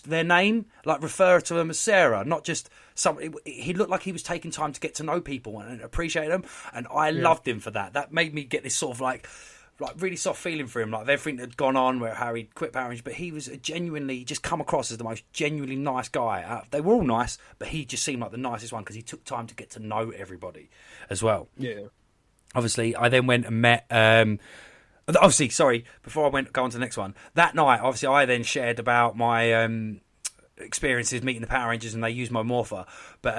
their name, like refer to them as Sarah, not just somebody. He looked like he was taking time to get to know people and appreciate them, and I loved him for that. That made me get this sort of like really soft feeling for him, like everything that had gone on where Harry quit Power Rangers, but he was genuinely just come across as the most genuinely nice guy. They were all nice, but he just seemed like the nicest one because he took time to get to know everybody as well. Yeah. Obviously, I then went and met. Before I go on to the next one, that night, obviously, I then shared about my experiences meeting the Power Rangers, and they used my morpher. But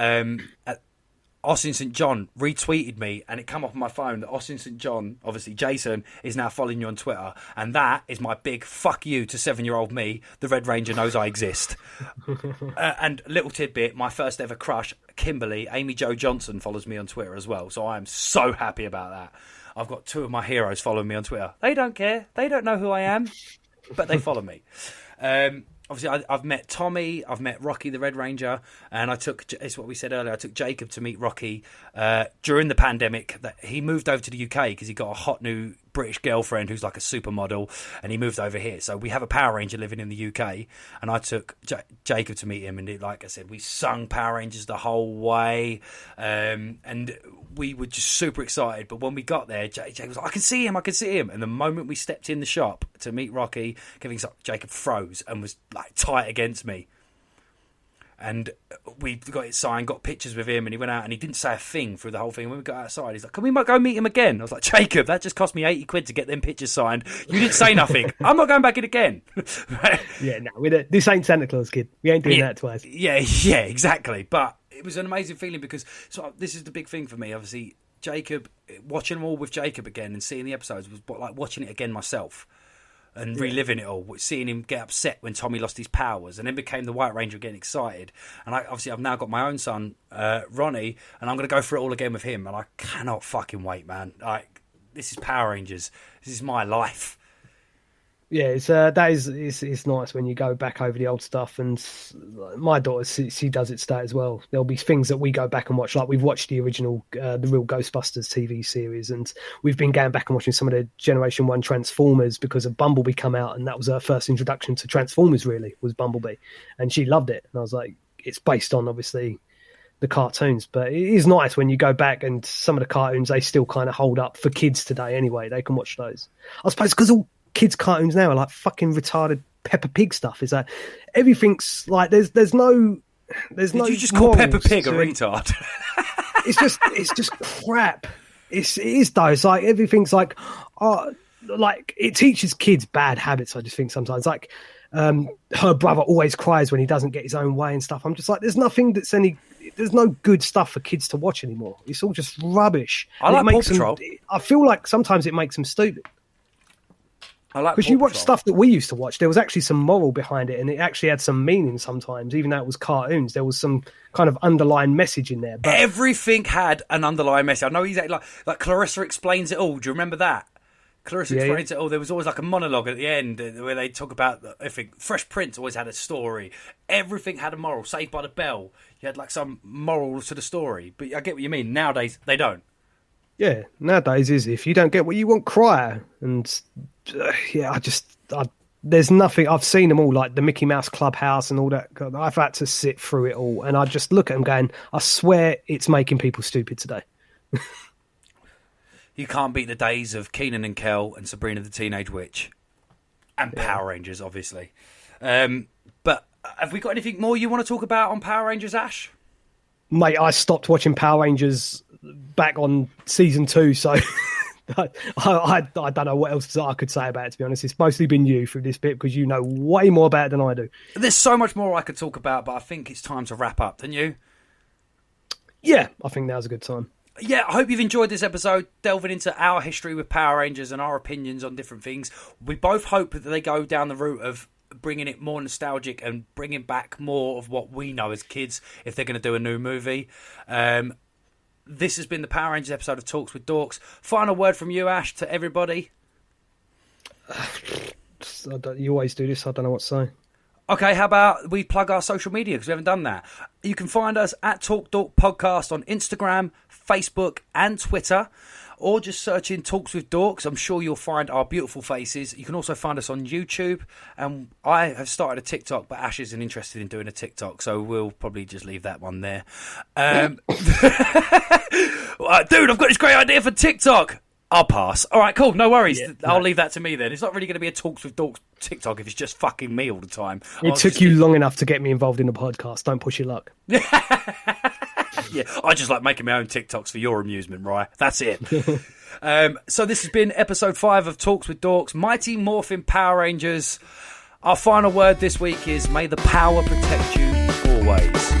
Austin St. John retweeted me, and it come off my phone that Austin St. John, obviously Jason, is now following you on Twitter, and that is my big fuck you to 7-year-old me. The Red Ranger knows I exist. And little tidbit, my first ever crush, Kimberly, Amy Jo Johnson, follows me on Twitter as well, so I am so happy about that. I've got 2 of my heroes following me on Twitter. They don't care. They don't know who I am, but they follow me. Obviously, I've met Tommy, I've met Rocky the Red Ranger, and it's what we said earlier, I took Jacob to meet Rocky during the pandemic. That he moved over to the UK because he got a hot new British girlfriend who's like a supermodel, and he moved over here. So we have a Power Ranger living in the UK, and I took Jacob to meet him, and like I said, we sung Power Rangers the whole way, and we were just super excited. But when we got there, Jacob was like, I can see him. And the moment we stepped in the shop to meet Rocky, Jacob froze and was like tight against me. And we got it signed, got pictures with him, and he went out and he didn't say a thing through the whole thing. When we got outside, he's like, can we go meet him again? I was like, Jacob, that just cost me 80 quid to get them pictures signed. You didn't say nothing. I'm not going back in again. Yeah, no, this ain't Santa Claus, kid. We ain't doing that twice. Yeah, exactly. But it was an amazing feeling because this is the big thing for me. Obviously, Jacob, watching them all with Jacob again and seeing the episodes was like watching it again myself. And reliving it all, seeing him get upset when Tommy lost his powers, and then became the White Ranger, getting excited. And I've now got my own son, Ronnie, and I'm going to go through it all again with him. And I cannot fucking wait, man. Like, this is Power Rangers. This is my life. Yeah, it's nice when you go back over the old stuff, and my daughter, she does it today as well. There'll be things that we go back and watch, like we've watched the original, the real Ghostbusters TV series, and we've been going back and watching some of the Generation 1 Transformers because of Bumblebee come out, and that was her first introduction to Transformers, really, was Bumblebee, and she loved it. And I was like, it's based on, obviously, the cartoons, but it is nice when you go back and some of the cartoons, they still kind of hold up for kids today anyway. They can watch those. I suppose because all kids' cartoons now are like fucking retarded Peppa Pig stuff. Is that everything's like there's no. Did you just call Peppa Pig a retard? It's just crap. It is though. It's like everything's like it teaches kids bad habits. I just think sometimes like her brother always cries when he doesn't get his own way and stuff. I'm just like, there's no good stuff for kids to watch anymore. It's all just rubbish. I like Paw Patrol. I feel like sometimes it makes them stupid. Because you watch stuff that we used to watch, there was actually some moral behind it, and it actually had some meaning sometimes, even though it was cartoons. There was some kind of underlying message in there. But everything had an underlying message. I know exactly, like Clarissa Explains It All. Do you remember that? Clarissa Explains It All. There was always like a monologue at the end where they talk about, I think, Fresh Prince always had a story. Everything had a moral. Saved by the Bell, you had like some moral to the story. But I get what you mean. Nowadays, they don't. Yeah, nowadays is if you don't get what you want, cry. And there's nothing. I've seen them all, like the Mickey Mouse Clubhouse and all that. I've had to sit through it all, and I just look at them going, I swear it's making people stupid today. You can't beat the days of Kenan and Kel and Sabrina the Teenage Witch and Power Rangers, obviously. But have we got anything more you want to talk about on Power Rangers, Ash? Mate, I stopped watching Power Rangers back on season 2, so I don't know what else I could say about it, to be honest. It's mostly been you through this bit because you know way more about it than I do. There's so much more I could talk about, but I think it's time to wrap up, don't you? Yeah, I think now's a good time. Yeah, I hope you've enjoyed this episode, delving into our history with Power Rangers and our opinions on different things. We both hope that they go down the route of bringing it more nostalgic and bringing back more of what we know as kids if they're going to do a new movie. This has been the Power Rangers episode of Talks with Dorks. Final word from you, Ash, to everybody. You always do this. I don't know what to say. Okay, how about we plug our social media because we haven't done that. You can find us at Talk Dork Podcast on Instagram, Facebook and Twitter. or just search in Talks with Dorks. I'm sure you'll find our beautiful faces. You can also find us on YouTube, and I have started a TikTok, but Ash isn't interested in doing a TikTok, so we'll probably just leave that one there. Dude, I've got this great idea for TikTok. I'll pass. All right, cool. No worries. Yeah, I'll leave that to me then. It's not really going to be a Talks with Dorks TikTok if it's just fucking me all the time. It took you long enough to get me involved in the podcast. Don't push your luck. Yeah, I just like making my own TikToks for your amusement, right? That's it. So this has been episode 5 of Talks with Dorks, Mighty Morphin Power Rangers. Our final word this week is, may the power protect you always.